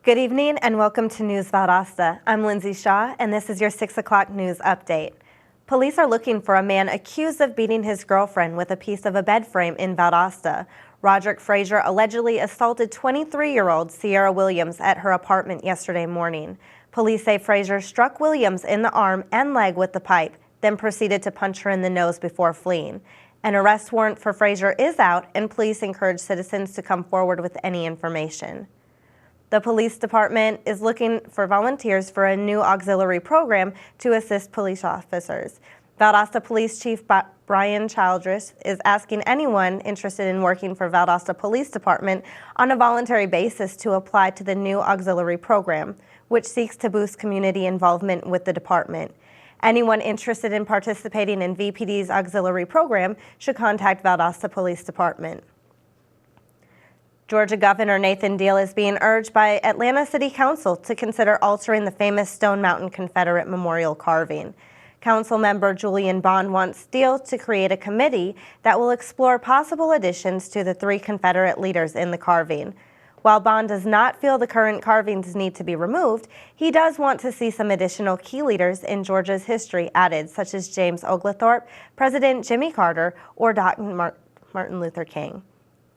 Good evening and welcome to News Valdosta. I'm Lindsay Shaw and this is your 6 o'clock news update. Police are looking for a man accused of beating his girlfriend with a piece of a bed frame in Valdosta. Roderick Frazier allegedly assaulted 23-year-old Sierra Williams at her apartment yesterday morning. Police say Frazier struck Williams in the arm and leg with the pipe, then proceeded to punch her in the nose before fleeing. An arrest warrant for Frazier is out and police encourage citizens to come forward with any information. The police department is looking for volunteers for a new auxiliary program to assist police officers. Valdosta Police Chief Brian Childress is asking anyone interested in working for Valdosta Police Department on a voluntary basis to apply to the new auxiliary program, which seeks to boost community involvement with the department. Anyone interested in participating in VPD's auxiliary program should contact Valdosta Police Department. Georgia Governor Nathan Deal is being urged by Atlanta City Council to consider altering the famous Stone Mountain Confederate Memorial carving. Council member Julian Bond wants Deal to create a committee that will explore possible additions to the 3 Confederate leaders in the carving. While Bond does not feel the current carvings need to be removed, he does want to see some additional key leaders in Georgia's history added, such as James Oglethorpe, President Jimmy Carter, or Dr. Martin Luther King.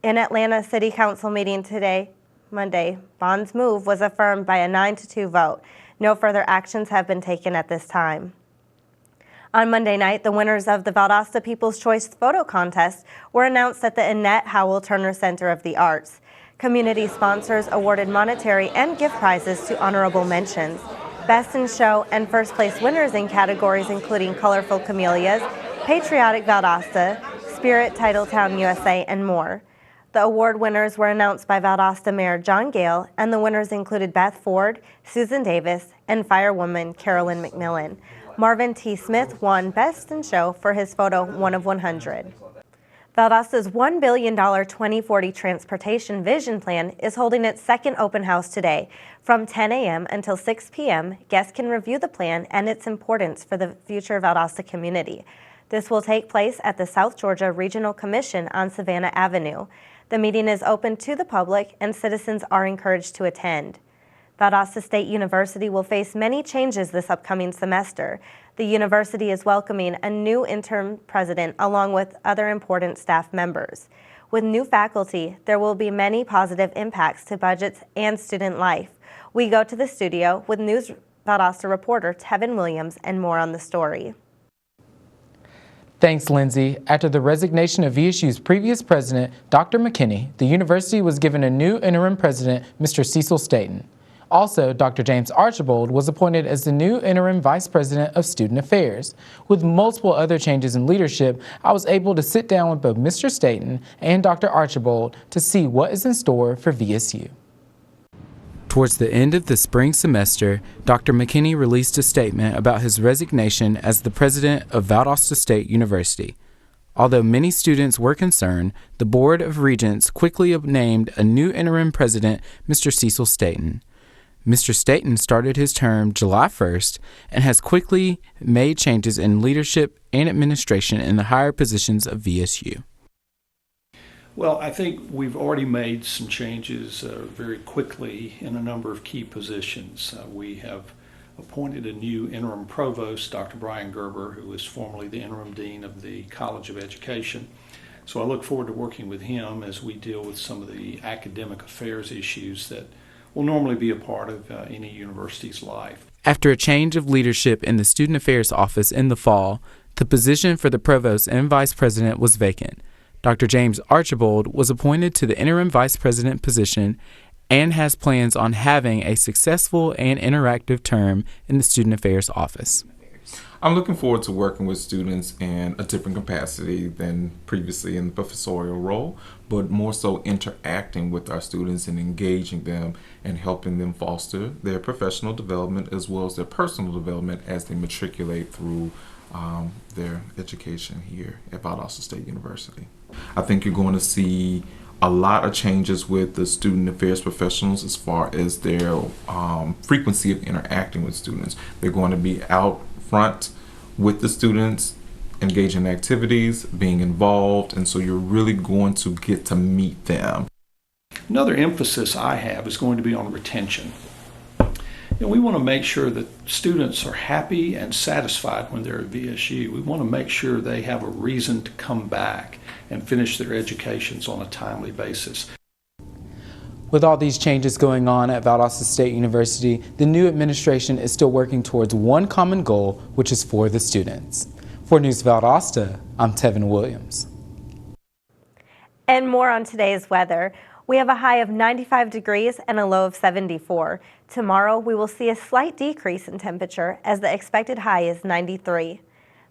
In Atlanta City Council meeting today, Monday, Bond's move was affirmed by a 9-2 vote. No further actions have been taken at this time. On Monday night, the winners of the Valdosta People's Choice Photo Contest were announced at the Annette Howell Turner Center of the Arts. Community sponsors awarded monetary and gift prizes to honorable mentions. Best in Show and first place winners in categories including Colorful Camellias, Patriotic Valdosta, Spirit Titletown USA, and more. The award winners were announced by Valdosta Mayor John Gale, and the winners included Beth Ford, Susan Davis, and firewoman Carolyn McMillan. Marvin T. Smith won Best in Show for his photo 1 of 100. Valdosta's $1 billion 2040 Transportation Vision Plan is holding its second open house today. From 10 a.m. until 6 p.m., guests can review the plan and its importance for the future Valdosta community. This will take place at the South Georgia Regional Commission on Savannah Avenue. The meeting is open to the public and citizens are encouraged to attend. Valdosta State University will face many changes this upcoming semester. The university is welcoming a new interim president along with other important staff members. With new faculty, there will be many positive impacts to budgets and student life. We go to the studio with News Valdosta reporter Tevin Williams and more on the story. Thanks, Lindsay. After the resignation of VSU's previous president, Dr. McKinney, the university was given a new interim president, Mr. Cecil Staten. Also, Dr. James Archibald was appointed as the new interim vice president of student affairs. With multiple other changes in leadership, I was able to sit down with both Mr. Staten and Dr. Archibald to see what is in store for VSU. Towards the end of the spring semester, Dr. McKinney released a statement about his resignation as the president of Valdosta State University. Although many students were concerned, the Board of Regents quickly named a new interim president, Mr. Cecil Staten. Mr. Staten started his term July 1st and has quickly made changes in leadership and administration in the higher positions of VSU. Well, I think we've already made some changes very quickly in a number of key positions. We have appointed a new interim provost, Dr. Brian Gerber, who was formerly the interim dean of the College of Education. So I look forward to working with him as we deal with some of the academic affairs issues that will normally be a part of any university's life. After a change of leadership in the Student Affairs Office in the fall, the position for the provost and vice president was vacant. Dr. James Archibald was appointed to the interim vice president position and has plans on having a successful and interactive term in the Student Affairs Office. I'm looking forward to working with students in a different capacity than previously in the professorial role, but more so interacting with our students and engaging them and helping them foster their professional development as well as their personal development as they matriculate through their education here at Valdosta State University. I think you're going to see a lot of changes with the student affairs professionals as far as their frequency of interacting with students. They're going to be out front with the students, engaging in activities, being involved, and so you're really going to get to meet them. Another emphasis I have is going to be on retention. We want to make sure that students are happy and satisfied when they're at VSU. We want to make sure they have a reason to come back and finish their educations on a timely basis. With all these changes going on at Valdosta State University, the new administration is still working towards one common goal, which is for the students. For News Valdosta, I'm Tevin Williams. And more on today's weather. We have a high of 95 degrees and a low of 74. Tomorrow, we will see a slight decrease in temperature as the expected high is 93.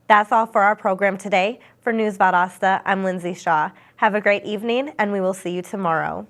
That's all for our program today. For News Valdosta, I'm Lindsay Shaw. Have a great evening, and we will see you tomorrow.